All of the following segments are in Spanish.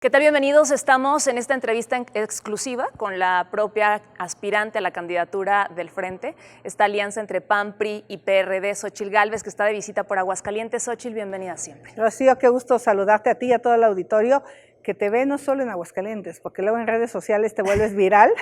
¿Qué tal? Bienvenidos. Estamos en esta entrevista exclusiva con la propia aspirante a la candidatura del Frente, esta alianza entre PAN, PRI y PRD, Xóchitl Gálvez, que está de visita por Aguascalientes. Xóchitl, bienvenida siempre. Rocío, qué gusto saludarte a ti y a todo el auditorio que te ve no solo en Aguascalientes, porque luego en redes sociales te vuelves viral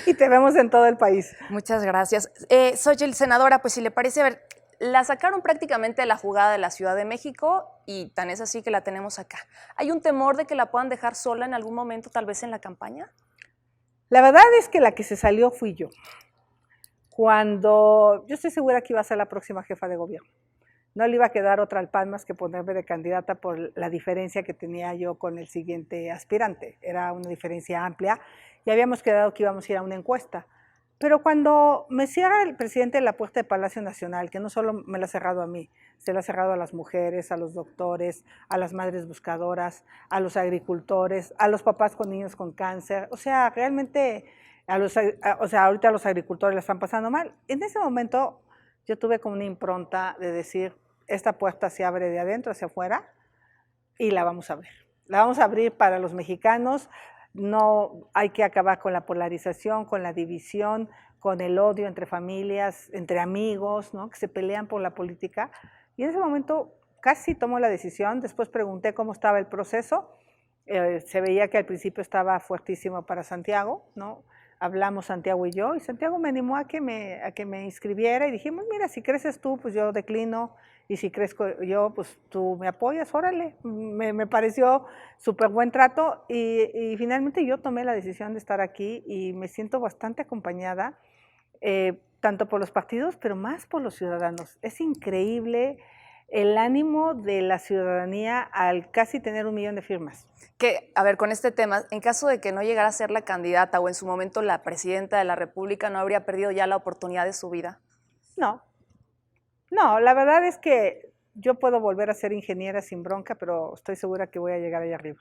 y te vemos en todo el país. Muchas gracias. Xóchitl, senadora, pues si le parece, a ver, la sacaron prácticamente de la jugada de la Ciudad de México y tan es así que la tenemos acá. ¿Hay un temor de que la puedan dejar sola en algún momento, tal vez en la campaña? La verdad es que la que se salió fui yo. Cuando yo estoy segura que iba a ser la próxima jefa de gobierno. No le iba a quedar otra al PAN más que ponerme de candidata por la diferencia que tenía yo con el siguiente aspirante. Era una diferencia amplia y habíamos quedado que íbamos a ir a una encuesta. Pero cuando me cierra el presidente la puerta de Palacio Nacional, que no solo me la ha cerrado a mí, se la ha cerrado a las mujeres, a los doctores, a las madres buscadoras, a los agricultores, a los papás con niños con cáncer, o sea, realmente, ahorita los agricultores la están pasando mal. En ese momento yo tuve como una impronta de decir, esta puerta se abre de adentro hacia afuera y la vamos a abrir. La vamos a abrir para los mexicanos. No hay que acabar con la polarización, con la división, con el odio entre familias, entre amigos, ¿no? Que se pelean por la política. Y en ese momento casi tomó la decisión, después pregunté cómo estaba el proceso, se veía que al principio estaba fuertísimo para Santiago, ¿no? Hablamos Santiago y yo, y Santiago me animó a que me inscribiera y dijimos, mira, si creces tú, pues yo declino, y si crezco yo, pues tú me apoyas, órale. Me pareció súper buen trato y finalmente yo tomé la decisión de estar aquí y me siento bastante acompañada, tanto por los partidos, pero más por los ciudadanos. Es increíble el ánimo de la ciudadanía al casi tener 1 millón de firmas. Que, a ver, con este tema, en caso de que no llegara a ser la candidata o en su momento la presidenta de la República, ¿no habría perdido ya la oportunidad de su vida? No, la verdad es que yo puedo volver a ser ingeniera sin bronca, pero estoy segura que voy a llegar allá arriba.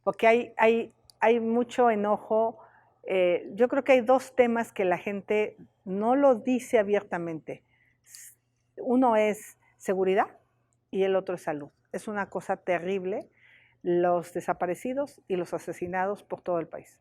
Porque hay mucho enojo. Yo creo que hay 2 temas que la gente no lo dice abiertamente. Uno es seguridad y el otro es salud. Es una cosa terrible, los desaparecidos y los asesinados por todo el país.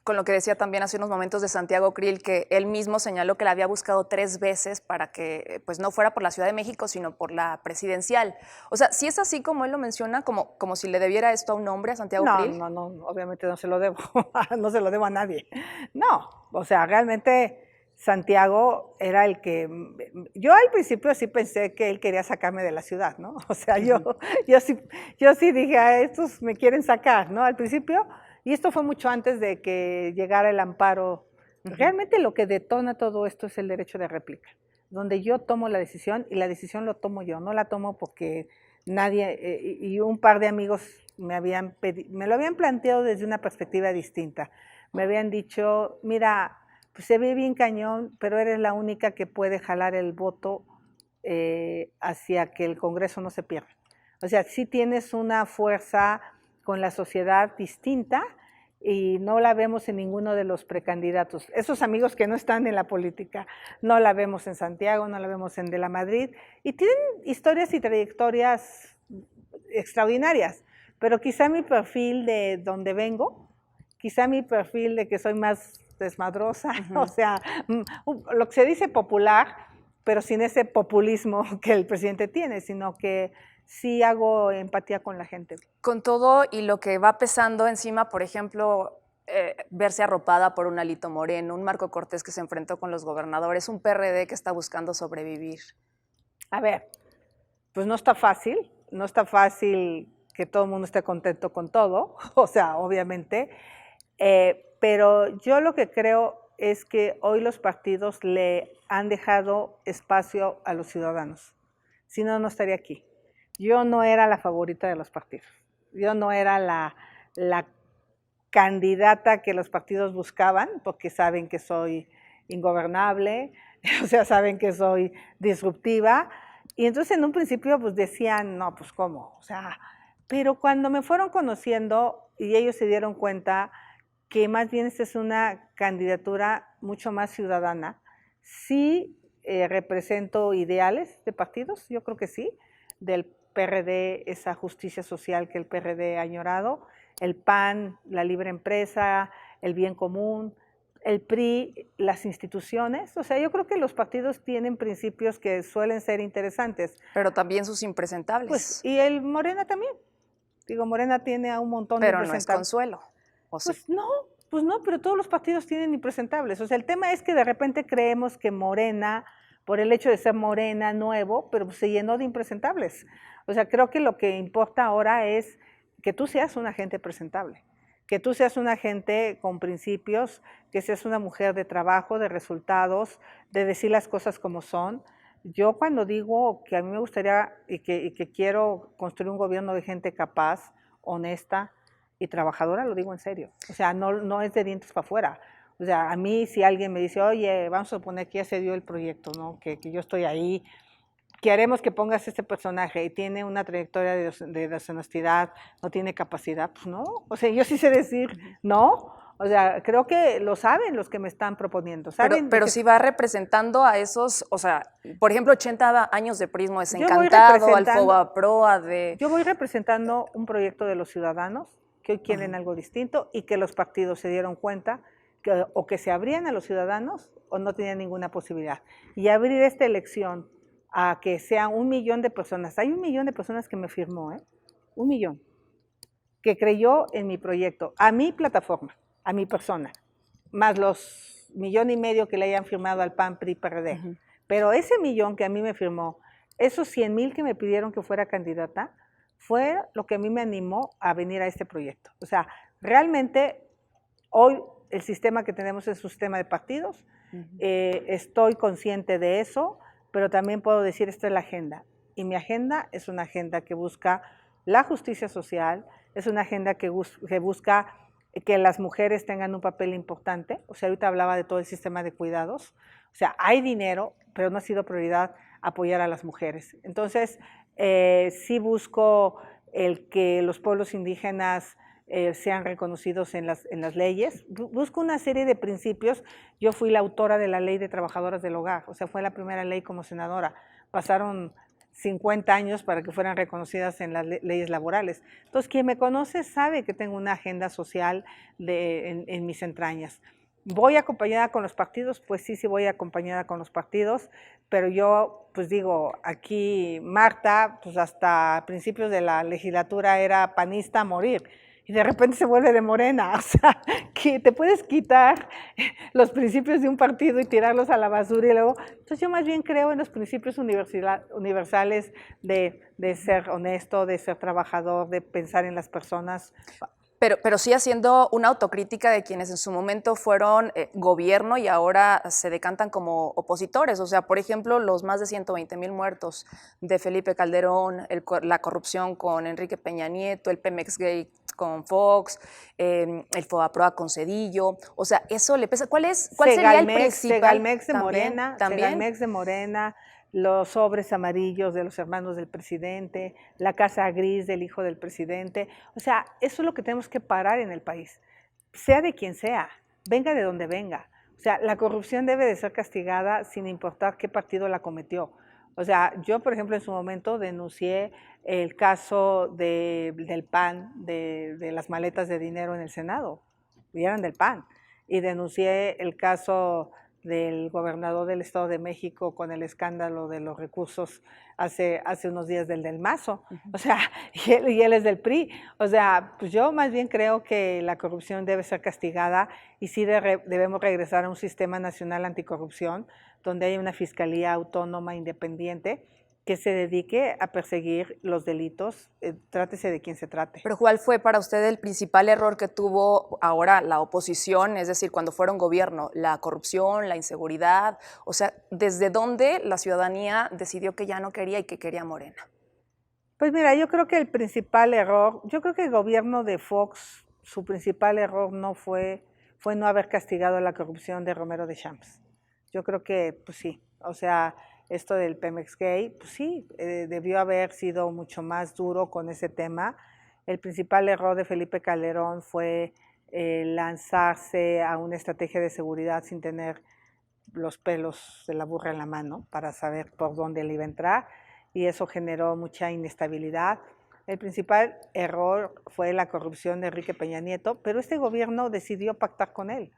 Con lo que decía también hace unos momentos de Santiago Krill, que él mismo señaló que la había buscado 3 veces para que pues no fuera por la Ciudad de México, sino por la presidencial. O sea, si es así como él lo menciona, como si le debiera esto a un hombre, a Santiago Krill. No, obviamente no se lo debo, no se lo debo a nadie. No, o sea, realmente Santiago era el que, yo al principio sí pensé que él quería sacarme de la ciudad, ¿no? O sea, yo sí dije, estos me quieren sacar, ¿no? Al principio, y esto fue mucho antes de que llegara el amparo. Realmente lo que detona todo esto es el derecho de réplica, donde yo tomo la decisión y la decisión lo tomo yo, no la tomo porque nadie, y un par de amigos me lo habían planteado desde una perspectiva distinta. Me habían dicho, mira, pues se ve bien cañón, pero eres la única que puede jalar el voto hacia que el Congreso no se pierda. O sea, sí tienes una fuerza con la sociedad distinta y no la vemos en ninguno de los precandidatos. Esos amigos que no están en la política, no la vemos en Santiago, no la vemos en De la Madrid, y tienen historias y trayectorias extraordinarias, pero quizá mi perfil de donde vengo, quizá mi perfil de que soy más desmadrosa, o sea, lo que se dice popular, pero sin ese populismo que el presidente tiene, sino que sí hago empatía con la gente. Con todo y lo que va pesando encima, por ejemplo, verse arropada por un Alito Moreno, un Marco Cortés que se enfrentó con los gobernadores, un PRD que está buscando sobrevivir. A ver, pues no está fácil que todo el mundo esté contento con todo, o sea, obviamente, pero yo lo que creo es que hoy los partidos le han dejado espacio a los ciudadanos, si no, no estaría aquí. Yo no era la favorita de los partidos, yo no era la candidata que los partidos buscaban, porque saben que soy ingobernable, o sea, saben que soy disruptiva, y entonces en un principio pues decían, no, pues cómo, o sea, pero cuando me fueron conociendo y ellos se dieron cuenta que más bien esta es una candidatura mucho más ciudadana, sí represento ideales de partidos, yo creo que sí, del PRD esa justicia social que el PRD ha añorado, el PAN, la libre empresa, el bien común, el PRI, las instituciones. O sea, yo creo que los partidos tienen principios que suelen ser interesantes. Pero también sus impresentables. Pues, y el Morena también. Digo, Morena tiene a un montón de pero no es impresentables. Consuelo. ¿O sí? Pues no, pero todos los partidos tienen impresentables. O sea, el tema es que de repente creemos que Morena, por el hecho de ser Morena nuevo, pero se llenó de impresentables. O sea, creo que lo que importa ahora es que tú seas una gente presentable, que tú seas una gente con principios, que seas una mujer de trabajo, de resultados, de decir las cosas como son. Yo cuando digo que a mí me gustaría y que quiero construir un gobierno de gente capaz, honesta y trabajadora, lo digo en serio. O sea, no es de dientes para afuera. O sea, a mí si alguien me dice, oye, vamos a suponer que ya se dio el proyecto, ¿no? Que yo estoy ahí, queremos que pongas este personaje y tiene una trayectoria de deshonestidad, no tiene capacidad, pues no. O sea, yo sí sé decir no. O sea, creo que lo saben los que me están proponiendo. ¿Saben? Pero si va representando a esos, o sea, por ejemplo, 80 años de Prismo Desencantado, al FOBAPROA de... Yo voy representando un proyecto de los ciudadanos que hoy quieren algo distinto y que los partidos se dieron cuenta que o que se abrían a los ciudadanos o no tenían ninguna posibilidad. Y abrir esta elección a que sean 1 millón de personas. Hay 1 millón de personas que me firmó, 1 millón, que creyó en mi proyecto, a mi plataforma, a mi persona, más los 1,5 millones que le hayan firmado al PAN, PRI, PRD. Pero ese 1 millón que a mí me firmó, esos 100,000 que me pidieron que fuera candidata, fue lo que a mí me animó a venir a este proyecto. O sea, realmente hoy el sistema que tenemos es un sistema de partidos, estoy consciente de eso, pero también puedo decir, esta es la agenda. Y mi agenda es una agenda que busca la justicia social, es una agenda que busca que las mujeres tengan un papel importante. O sea, ahorita hablaba de todo el sistema de cuidados. O sea, hay dinero, pero no ha sido prioridad apoyar a las mujeres. Entonces, sí busco el que los pueblos indígenas sean reconocidos en las leyes. Busco una serie de principios. Yo fui la autora de la Ley de Trabajadoras del Hogar, o sea, fue la primera ley como senadora. Pasaron 50 años para que fueran reconocidas en las leyes laborales. Entonces, quien me conoce sabe que tengo una agenda social en mis entrañas. ¿Voy acompañada con los partidos? Pues sí voy acompañada con los partidos, pero yo, pues digo, aquí Marta, pues hasta principios de la legislatura era panista a morir, y de repente se vuelve de Morena. O sea, que te puedes quitar los principios de un partido y tirarlos a la basura y luego... Entonces yo más bien creo en los principios universales de ser honesto, de ser trabajador, de pensar en las personas. Pero sí haciendo una autocrítica de quienes en su momento fueron gobierno y ahora se decantan como opositores. O sea, por ejemplo, los más de 120,000 muertos de Felipe Calderón, la corrupción con Enrique Peña Nieto, el Pemex Gate con Fox, el FOBAPROA con Zedillo. O sea, eso le pesa. ¿Cuál sería el principal? Segalmex de Morena, Segalmex de Morena, los sobres amarillos de los hermanos del presidente, la casa gris del hijo del presidente. O sea, eso es lo que tenemos que parar en el país, sea de quien sea, venga de donde venga. O sea, la corrupción debe de ser castigada sin importar qué partido la cometió. O sea, yo, por ejemplo, en su momento denuncié el caso del PAN, de las maletas de dinero en el Senado, y eran del PAN. Y denuncié el caso del gobernador del Estado de México con el escándalo de los recursos hace unos días del Mazo. O sea, y él es del PRI. O sea, pues yo más bien creo que la corrupción debe ser castigada y sí debemos regresar a un sistema nacional anticorrupción donde haya una fiscalía autónoma, independiente, que se dedique a perseguir los delitos, trátese de quien se trate. Pero ¿cuál fue para usted el principal error que tuvo ahora la oposición, es decir, cuando fueron gobierno? ¿La corrupción, la inseguridad? O sea, ¿desde dónde la ciudadanía decidió que ya no quería y que quería Morena? Pues mira, yo creo que el principal error, yo creo que el gobierno de Fox, su principal error no fue no haber castigado la corrupción de Romero de Champs. Yo creo que, pues sí, o sea, esto del Pemex Gate, pues sí, debió haber sido mucho más duro con ese tema. El principal error de Felipe Calderón fue lanzarse a una estrategia de seguridad sin tener los pelos de la burra en la mano para saber por dónde le iba a entrar. y eso generó mucha inestabilidad. El principal error fue la corrupción de Enrique Peña Nieto, pero este gobierno decidió pactar con él.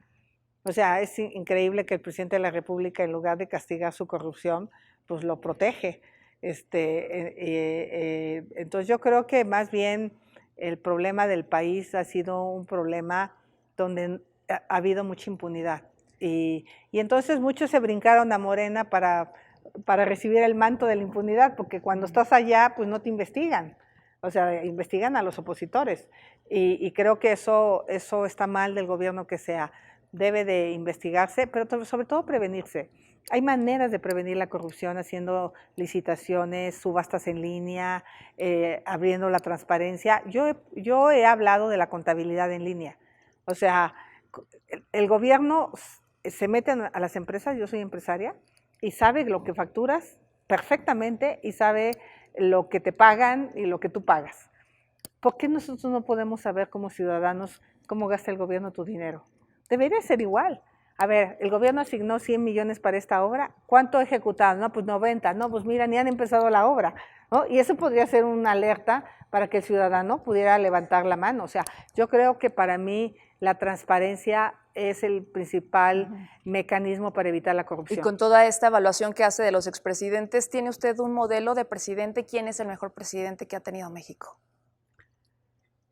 O sea, es increíble que el presidente de la República, en lugar de castigar su corrupción, pues lo protege. Entonces yo creo que más bien el problema del país ha sido un problema donde ha habido mucha impunidad. Y entonces muchos se brincaron a Morena para recibir el manto de la impunidad, porque cuando estás allá, pues no te investigan. O sea, investigan a los opositores. Y creo que eso está mal del gobierno que sea. Debe de investigarse, pero sobre todo prevenirse. Hay maneras de prevenir la corrupción haciendo licitaciones, subastas en línea, abriendo la transparencia. Yo he hablado de la contabilidad en línea. O sea, el gobierno se mete a las empresas, yo soy empresaria, y sabe lo que facturas perfectamente y sabe lo que te pagan y lo que tú pagas. ¿Por qué nosotros no podemos saber como ciudadanos cómo gasta el gobierno tu dinero? Debería ser igual. A ver, el gobierno asignó 100 millones para esta obra. ¿Cuánto ha ejecutado? No, pues 90. No, pues mira, ni han empezado la obra, ¿no? Y eso podría ser una alerta para que el ciudadano pudiera levantar la mano. O sea, yo creo que para mí la transparencia es el principal mecanismo para evitar la corrupción. Y con toda esta evaluación que hace de los expresidentes, ¿tiene usted un modelo de presidente? ¿Quién es el mejor presidente que ha tenido México?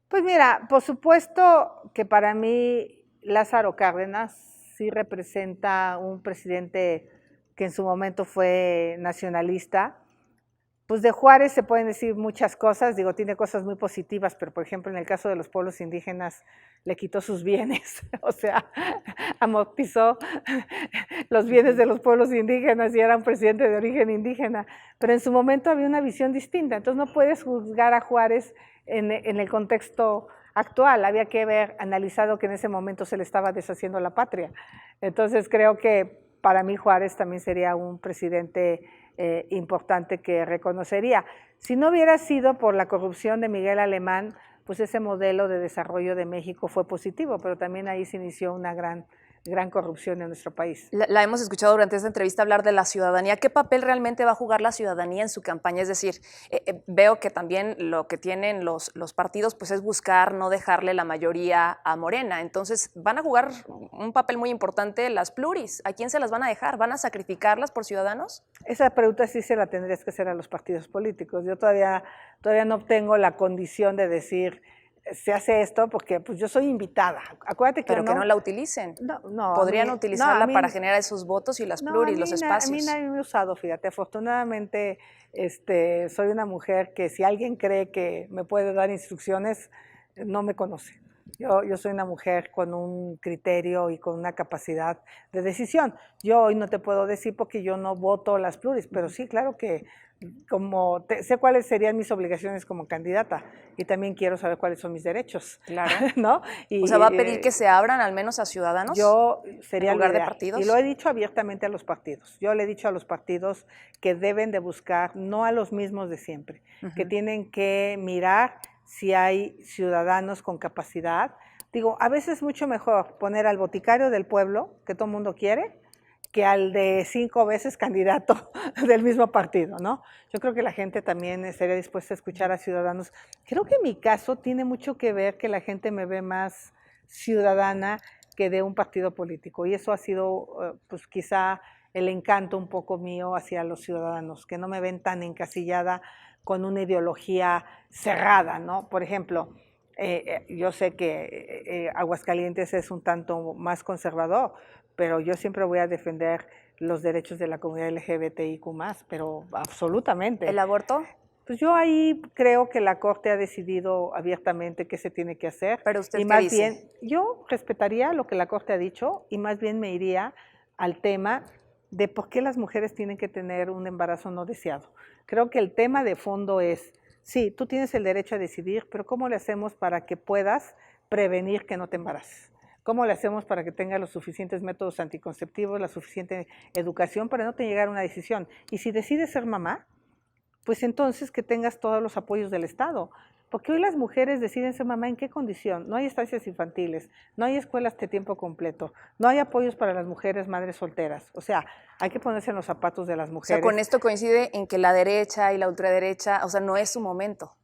Pues mira, por supuesto que para mí Lázaro Cárdenas sí representa un presidente que en su momento fue nacionalista. Pues de Juárez se pueden decir muchas cosas, digo, tiene cosas muy positivas, pero por ejemplo en el caso de los pueblos indígenas le quitó sus bienes, o sea, amortizó los bienes de los pueblos indígenas y era un presidente de origen indígena, pero en su momento había una visión distinta, entonces no puedes juzgar a Juárez en el contexto actual, había que haber analizado que en ese momento se le estaba deshaciendo la patria. Entonces creo que para mí Juárez también sería un presidente importante que reconocería. Si no hubiera sido por la corrupción de Miguel Alemán, pues ese modelo de desarrollo de México fue positivo, pero también ahí se inició una gran corrupción en nuestro país. La hemos escuchado durante esta entrevista hablar de la ciudadanía. ¿Qué papel realmente va a jugar la ciudadanía en su campaña? Es decir, veo que también lo que tienen los partidos pues es buscar no dejarle la mayoría a Morena. Entonces, ¿van a jugar un papel muy importante las pluris? ¿A quién se las van a dejar? ¿Van a sacrificarlas por Ciudadanos? Esa pregunta sí se la tendrías que hacer a los partidos políticos. Yo todavía no obtengo la condición de decir se hace esto porque pues yo soy invitada. Acuérdate que pero que no la utilicen. No, podrían utilizarla para generar esos votos y las pluris, los espacios. A mí nadie me ha usado, fíjate. Afortunadamente soy una mujer que si alguien cree que me puede dar instrucciones, no me conoce. Yo soy una mujer con un criterio y con una capacidad de decisión. Yo hoy no te puedo decir porque yo no voto las pluris, pero sí, claro que sé cuáles serían mis obligaciones como candidata y también quiero saber cuáles son mis derechos. Claro. ¿No? O sea, ¿va a pedir que se abran al menos a Ciudadanos? Yo sería en lugar de partidos. Y lo he dicho abiertamente a los partidos. Yo le he dicho a los partidos que deben de buscar no a los mismos de siempre, que tienen que mirar si hay ciudadanos con capacidad. Digo, a veces es mucho mejor poner al boticario del pueblo, que todo el mundo quiere, que al de 5 veces candidato del mismo partido, ¿no? Yo creo que la gente también estaría dispuesta a escuchar a ciudadanos. Creo que en mi caso tiene mucho que ver que la gente me ve más ciudadana que de un partido político, y eso ha sido, pues quizá el encanto un poco mío hacia los ciudadanos, que no me ven tan encasillada con una ideología cerrada, ¿no? Por ejemplo, yo sé que Aguascalientes es un tanto más conservador, pero yo siempre voy a defender los derechos de la comunidad LGBTIQ+, pero absolutamente. ¿El aborto? Pues yo ahí creo que la Corte ha decidido abiertamente qué se tiene que hacer. Pero usted y ¿qué más dice? bien, yo respetaría lo que la Corte ha dicho y más bien me iría al tema de por qué las mujeres tienen que tener un embarazo no deseado. Creo que el tema de fondo es, sí, tú tienes el derecho a decidir, pero ¿cómo le hacemos para que puedas prevenir que no te embaraces? ¿Cómo le hacemos para que tengas los suficientes métodos anticonceptivos, la suficiente educación para no te llegar a una decisión? Y si decides ser mamá, pues entonces que tengas todos los apoyos del Estado. Porque hoy las mujeres deciden ser mamá en qué condición. No hay estancias infantiles, no hay escuelas de tiempo completo, no hay apoyos para las mujeres madres solteras. O sea, hay que ponerse en los zapatos de las mujeres. O sea, con esto coincide en que la derecha y la ultraderecha, o sea, no es su momento.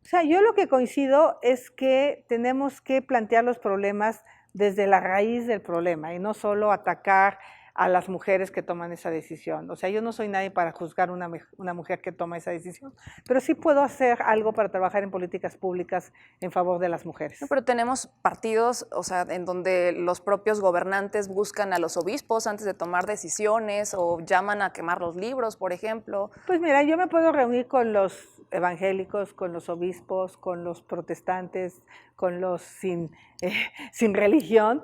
O sea, yo lo que coincido es que tenemos que plantear los problemas desde la raíz del problema y no solo atacar a las mujeres que toman esa decisión. O sea, yo no soy nadie para juzgar una mujer que toma esa decisión, pero sí puedo hacer algo para trabajar en políticas públicas en favor de las mujeres. No, pero tenemos partidos, o sea, en donde los propios gobernantes buscan a los obispos antes de tomar decisiones o llaman a quemar los libros, por ejemplo. Pues mira, yo me puedo reunir con los evangélicos, con los obispos, con los protestantes, con los sin religión,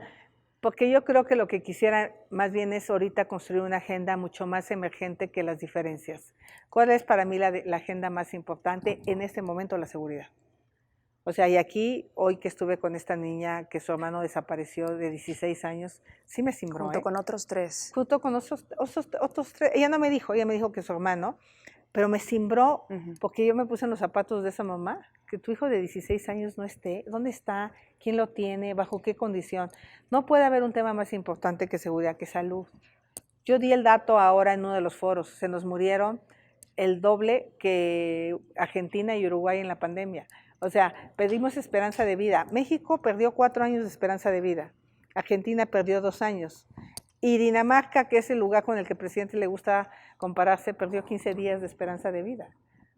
porque yo creo que lo que quisiera más bien es ahorita construir una agenda mucho más emergente que las diferencias. ¿Cuál es para mí la agenda más importante en este momento? La seguridad. O sea, y aquí, hoy que estuve con esta niña que su hermano desapareció de 16 años, sí me cimbró. Junto con otros 3. Junto con otros 3. Ella no me dijo, ella me dijo que su hermano, pero me cimbró porque yo me puse en los zapatos de esa mamá, que tu hijo de 16 años no esté, ¿dónde está? ¿Quién lo tiene? ¿Bajo qué condición? No puede haber un tema más importante que seguridad, que salud. Yo di el dato ahora en uno de los foros, se nos murieron el doble que Argentina y Uruguay en la pandemia. O sea, perdimos esperanza de vida. México perdió 4 años de esperanza de vida. Argentina perdió 2 años. Y Dinamarca, que es el lugar con el que al presidente le gusta compararse, perdió 15 días de esperanza de vida.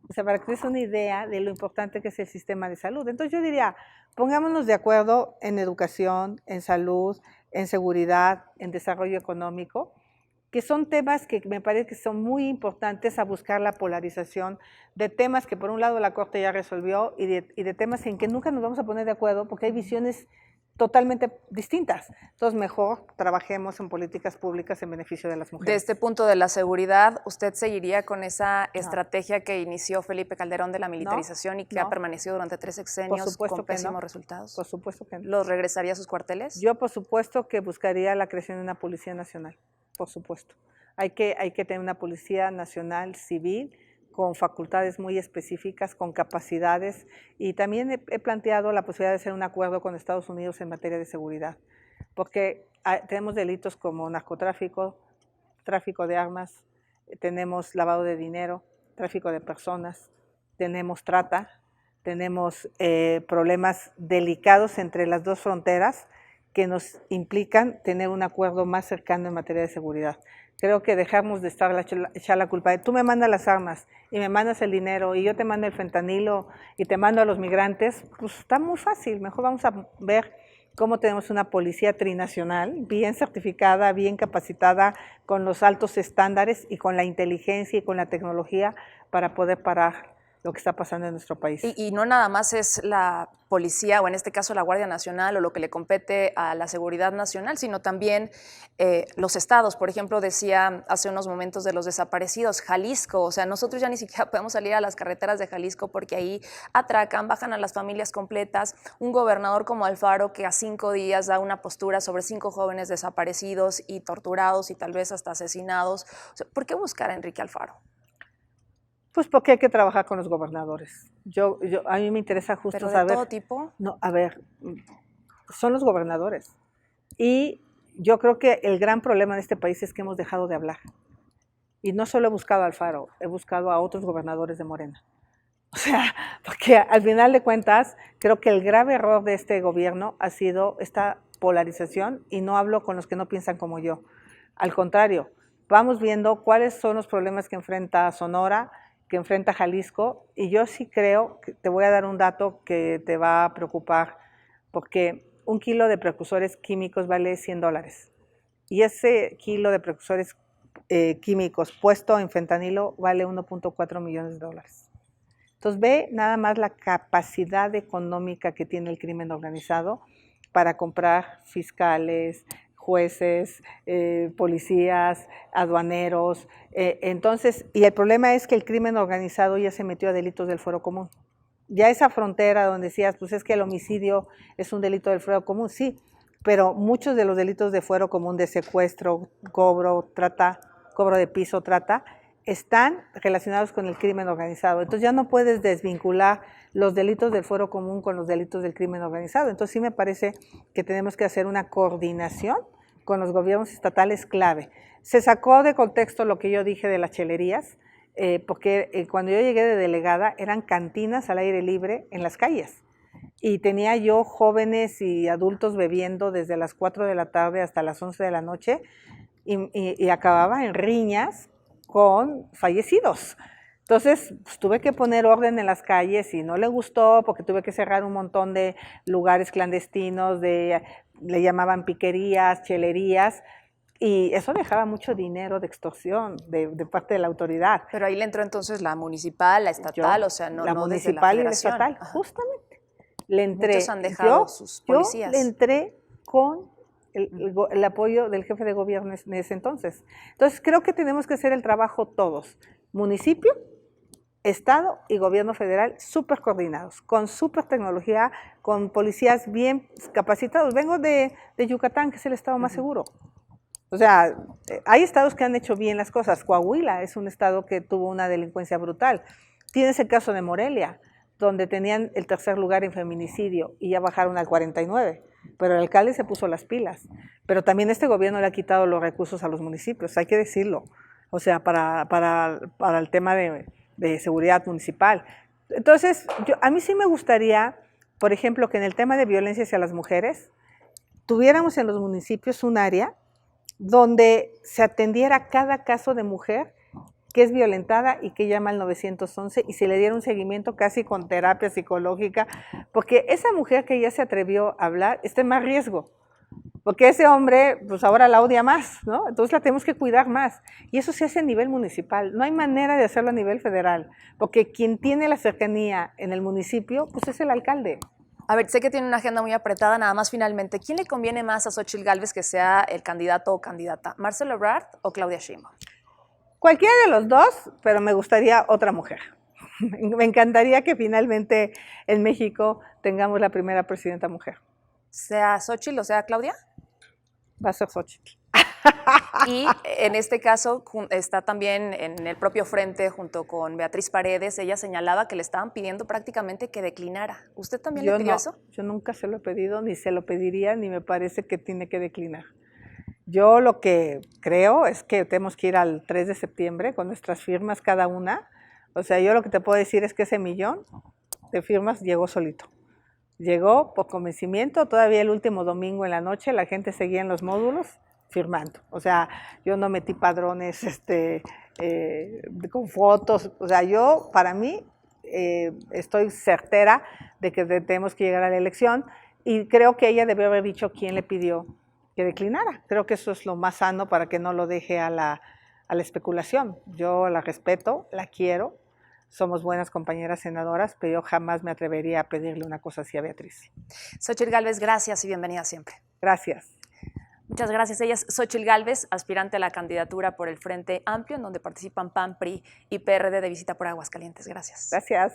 O sea, para que des una idea de lo importante que es el sistema de salud. Entonces yo diría, pongámonos de acuerdo en educación, en salud, en seguridad, en desarrollo económico, que son temas que me parece que son muy importantes a buscar la polarización de temas que por un lado la Corte ya resolvió y de temas en que nunca nos vamos a poner de acuerdo porque hay visiones totalmente distintas. Entonces, mejor trabajemos en políticas públicas en beneficio de las mujeres. De este punto de la seguridad, ¿usted seguiría con esa estrategia que inició Felipe Calderón de la militarización y que ha permanecido durante 3 sexenios con pésimos resultados? Por supuesto que no. ¿Los regresaría a sus cuarteles? Yo, por supuesto, que buscaría la creación de una policía nacional, por supuesto. Hay que tener una policía nacional civil con facultades muy específicas, con capacidades, y también he planteado la posibilidad de hacer un acuerdo con Estados Unidos en materia de seguridad, porque tenemos delitos como narcotráfico, tráfico de armas, tenemos lavado de dinero, tráfico de personas, tenemos trata, tenemos problemas delicados entre las dos fronteras que nos implican tener un acuerdo más cercano en materia de seguridad. Creo que dejamos de echar la culpa de tú me mandas las armas y me mandas el dinero y yo te mando el fentanilo y te mando a los migrantes, pues está muy fácil. Mejor vamos a ver cómo tenemos una policía trinacional, bien certificada, bien capacitada, con los altos estándares y con la inteligencia y con la tecnología para poder parar lo que está pasando en nuestro país. Y no nada más es la policía, o en este caso la Guardia Nacional, o lo que le compete a la seguridad nacional, sino también los estados. Por ejemplo, decía hace unos momentos de los desaparecidos, Jalisco. O sea, nosotros ya ni siquiera podemos salir a las carreteras de Jalisco porque ahí atracan, bajan a las familias completas. Un gobernador como Alfaro que a 5 días da una postura sobre 5 jóvenes desaparecidos y torturados y tal vez hasta asesinados. O sea, ¿por qué buscar a Enrique Alfaro? Pues porque hay que trabajar con los gobernadores. A mí me interesa justo ¿Pero de saber. todo tipo? No, a ver, son los gobernadores. Y yo creo que el gran problema de este país es que hemos dejado de hablar. Y no solo he buscado a Alfaro, he buscado a otros gobernadores de Morena. O sea, porque al final de cuentas, creo que el grave error de este gobierno ha sido esta polarización, y no hablo con los que no piensan como yo. Al contrario, vamos viendo cuáles son los problemas que enfrenta Sonora, que enfrenta Jalisco, y yo sí creo, que te voy a dar un dato que te va a preocupar, porque 1 kilo de precursores químicos vale $100, y ese kilo de precursores químicos puesto en fentanilo vale $1.4 millones. Entonces ve nada más la capacidad económica que tiene el crimen organizado para comprar fiscales, jueces, policías, aduaneros. Entonces, y el problema es que el crimen organizado ya se metió a delitos del fuero común. Ya esa frontera donde decías, pues es que el homicidio es un delito del fuero común, sí, pero muchos de los delitos de fuero común, de secuestro, cobro de piso, trata, están relacionados con el crimen organizado. Entonces ya no puedes desvincular los delitos del fuero común con los delitos del crimen organizado. Entonces sí me parece que tenemos que hacer una coordinación con los gobiernos estatales clave. Se sacó de contexto lo que yo dije de las chelerías, porque cuando yo llegué de delegada eran cantinas al aire libre en las calles. Y tenía yo jóvenes y adultos bebiendo desde las 4 de la tarde hasta las 11 de la noche y acababa en riñas con fallecidos. Entonces, pues, tuve que poner orden en las calles y no le gustó porque tuve que cerrar un montón de lugares clandestinos, le llamaban piquerías, chelerías, y eso dejaba mucho dinero de extorsión de parte de la autoridad. Pero ahí le entró entonces la municipal, la estatal, o sea, no, la no municipal desde la y la estatal, justamente. Le entré, muchos han dejado sus policías. Yo le entré con el apoyo del jefe de gobierno en ese entonces. Entonces, creo que tenemos que hacer el trabajo todos, municipio, Estado y gobierno federal súper coordinados, con súper tecnología, con policías bien capacitados. Vengo de Yucatán, que es el estado más seguro. O sea, hay estados que han hecho bien las cosas. Coahuila es un estado que tuvo una delincuencia brutal. Tienes el caso de Morelia, donde tenían el tercer lugar en feminicidio y ya bajaron al 49, pero el alcalde se puso las pilas. Pero también este gobierno le ha quitado los recursos a los municipios, hay que decirlo, o sea, para el tema de seguridad municipal. Entonces, a mí sí me gustaría, por ejemplo, que en el tema de violencia hacia las mujeres, tuviéramos en los municipios un área donde se atendiera cada caso de mujer que es violentada y que llama al 911 y se le diera un seguimiento casi con terapia psicológica, porque esa mujer que ya se atrevió a hablar está en más riesgo, porque ese hombre pues ahora la odia más, ¿no? Entonces la tenemos que cuidar más, y eso se hace a nivel municipal, no hay manera de hacerlo a nivel federal, porque quien tiene la cercanía en el municipio pues es el alcalde. A ver, sé que tiene una agenda muy apretada, nada más finalmente, ¿quién le conviene más a Xóchitl Gálvez que sea el candidato o candidata? ¿Marcelo Ebrard o Claudia Sheinbaum? Cualquiera de los dos, pero me gustaría otra mujer. Me encantaría que finalmente en México tengamos la primera presidenta mujer. ¿Sea Xóchitl o sea Claudia? Va a ser Xóchitl. Y en este caso está también en el propio frente junto con Beatriz Paredes. Ella señalaba que le estaban pidiendo prácticamente que declinara. ¿Usted también le pidió eso? Yo nunca se lo he pedido, ni se lo pediría, ni me parece que tiene que declinar. Yo lo que creo es que tenemos que ir al 3 de septiembre con nuestras firmas cada una. O sea, yo lo que te puedo decir es que ese 1,000,000 de firmas llegó solito. Llegó por convencimiento, todavía el último domingo en la noche la gente seguía en los módulos firmando. O sea, yo no metí padrones con fotos. O sea, yo, para mí, estoy certera de que tenemos que llegar a la elección y creo que ella debió haber dicho quién le pidió que declinara. Creo que eso es lo más sano para que no lo deje a la especulación. Yo la respeto, la quiero, somos buenas compañeras senadoras, pero yo jamás me atrevería a pedirle una cosa así a Beatriz. Xóchitl Gálvez, gracias y bienvenida siempre. Gracias. Muchas gracias. Ella es Xóchitl Gálvez, aspirante a la candidatura por el Frente Amplio, en donde participan PAN, PRI y PRD, de visita por Aguascalientes. Gracias. Gracias.